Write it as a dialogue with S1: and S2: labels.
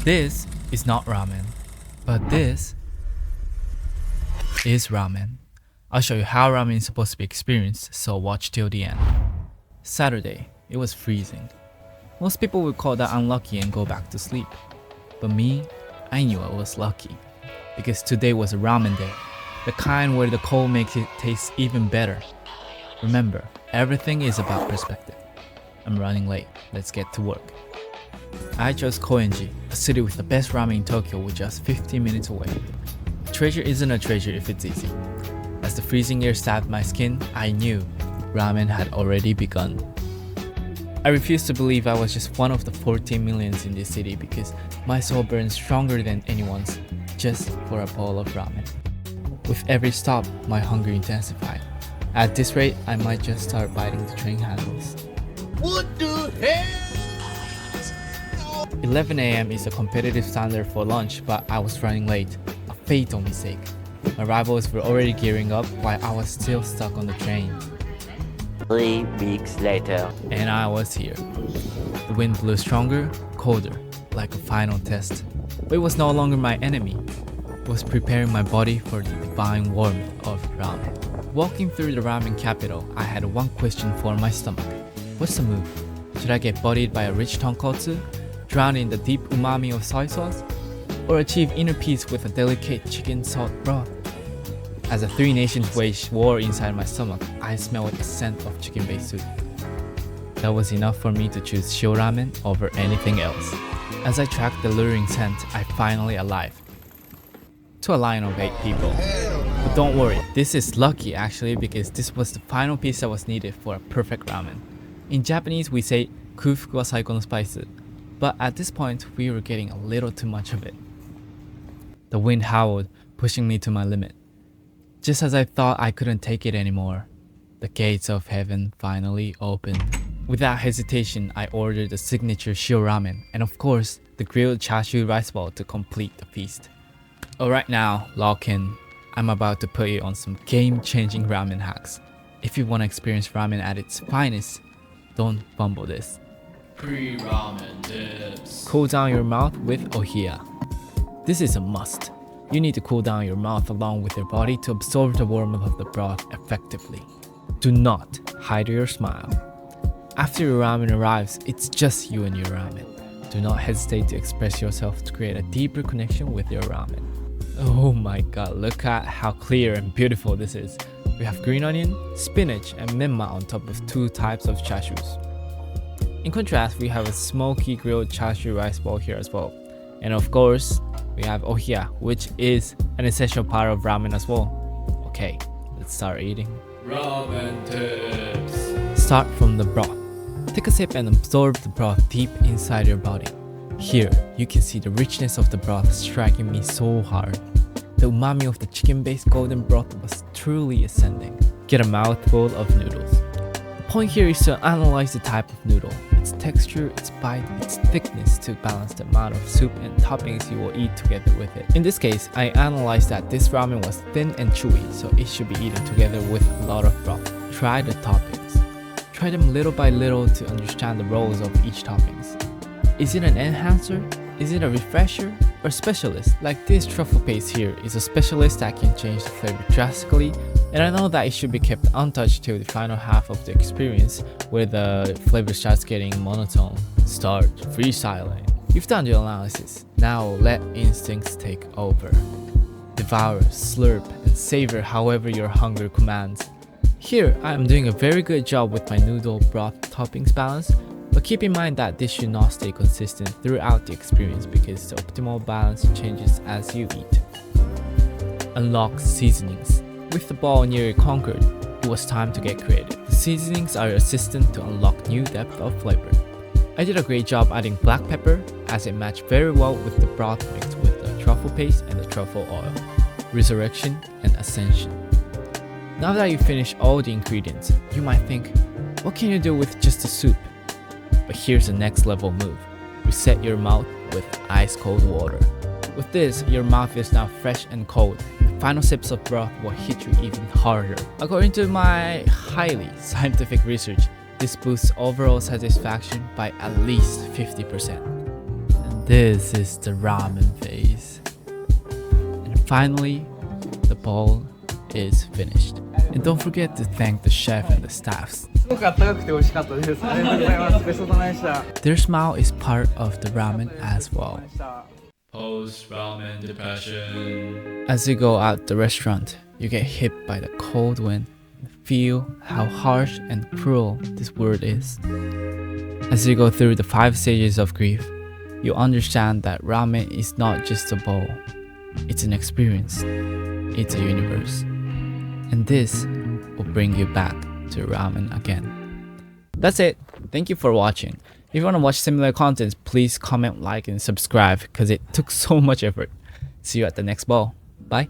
S1: This is not ramen, but this is ramen. I'll show you how ramen is supposed to be experienced, so watch till the end. Saturday, it was freezing. Most people would call that unlucky and go back to sleep. But me, I knew I was lucky. Because today was a ramen day. The kind where the cold makes it taste even better. Remember, everything is about perspective. I'm running late, let's get to work. I chose Koenji, a city with the best ramen in Tokyo with just 15 minutes away. A treasure isn't a treasure if it's easy. As the freezing air stabbed my skin, I knew ramen had already begun. I refused to believe I was just one of the 14 millions in this city because my soul burned stronger than anyone's just for a bowl of ramen. With every stop, my hunger intensified. At this rate, I might just start biting the train handles.
S2: What the hell?
S1: 11 a.m. is a competitive standard for lunch, but I was running late, a fatal mistake. My rivals were already gearing up while I was still stuck on the train.
S3: 3 weeks later.
S1: And I was here. The wind blew stronger, colder, like a final test. But it was no longer my enemy. It was preparing my body for the divine warmth of ramen. Walking through the ramen capital, I had one question for my stomach. What's the move? Should I get bodied by a rich tonkotsu, drown in the deep umami of soy sauce, or achieve inner peace with a delicate chicken salt broth? As a Three Nations waged war inside my stomach, I smelled the scent of chicken-based soup. That was enough for me to choose shio ramen over anything else. As I tracked the luring scent, I finally arrived. To a line of 8 people. But don't worry, this is lucky actually because this was the final piece that was needed for a perfect ramen. In Japanese, we say kufuku wa saiko no spice, but at this point, we were getting a little too much of it. The wind howled, pushing me to my limit. Just as I thought I couldn't take it anymore, the gates of heaven finally opened. Without hesitation, I ordered the signature shio ramen and of course, the grilled chashu rice ball to complete the feast. Alright now, lock in. I'm about to put you on some game-changing ramen hacks. If you want to experience ramen at its finest, don't fumble this.
S2: Pre-ramen dips.
S1: Cool down your mouth with ohiya. This is a must. You need to cool down your mouth along with your body to absorb the warmth of the broth effectively. Do not hide your smile. After your ramen arrives, it's just you and your ramen. Do not hesitate to express yourself to create a deeper connection with your ramen. Oh my god, look at how clear and beautiful this is. We have green onion, spinach, and menma on top of 2 types of chashus. In contrast, we have a smoky grilled chashu rice ball here as well. And of course, we have ohiya, which is an essential part of ramen as well. Okay, let's start eating.
S2: Ramen tips.
S1: Start from the broth. Take a sip and absorb the broth deep inside your body. Here, you can see the richness of the broth striking me so hard. The umami of the chicken-based golden broth was truly ascending. Get a mouthful of noodles. The point here is to analyze the type of noodle, its texture, its bite, its thickness to balance the amount of soup and toppings you will eat together with it. In this case, I analyzed that this ramen was thin and chewy, so it should be eaten together with a lot of broth. Try the toppings. Try them little by little to understand the roles of each toppings. Is it an enhancer? Is it a refresher? Or specialist? Like this truffle paste here is a specialist that can change the flavor drastically, and I know that it should be kept untouched till the final half of the experience where the flavor starts getting monotone. Start freestyling. You've done your analysis. Now let instincts take over. Devour, slurp, and savor however your hunger commands. Here, I am doing a very good job with my noodle broth toppings balance, but keep in mind that this should not stay consistent throughout the experience because the optimal balance changes as you eat. Unlock seasonings. With the ball nearly conquered, it was time to get creative. The seasonings are your assistant to unlock new depth of flavor. I did a great job adding black pepper as it matched very well with the broth mixed with the truffle paste and the truffle oil. Resurrection and ascension. Now that you finish all the ingredients, you might think, what can you do with just the soup? But here's the next level move. Reset your mouth with ice cold water. With this, your mouth is now fresh and cold. The final sips of broth will hit you even harder. According to my highly scientific research, this boosts overall satisfaction by at least 50%. And This is the ramen phase. And finally, the bowl is finished. And don't forget to thank the chef and the staffs.
S4: すごくあったかくて美味しかったです。ありがとうございます。ごちそうさまでした。
S1: Their smile is part of the ramen as well.
S2: Post ramen depression.
S1: As you go out the restaurant, you get hit by the cold wind and feel how harsh and cruel this world is. As you go through the 5 stages of grief, you understand that ramen is not just a bowl. It's an experience. It's a universe. And this will bring you back to ramen again. That's it. Thank you for watching. If you want to watch similar content, please comment, like, and subscribe because it took so much effort. See you at the next bowl. Bye.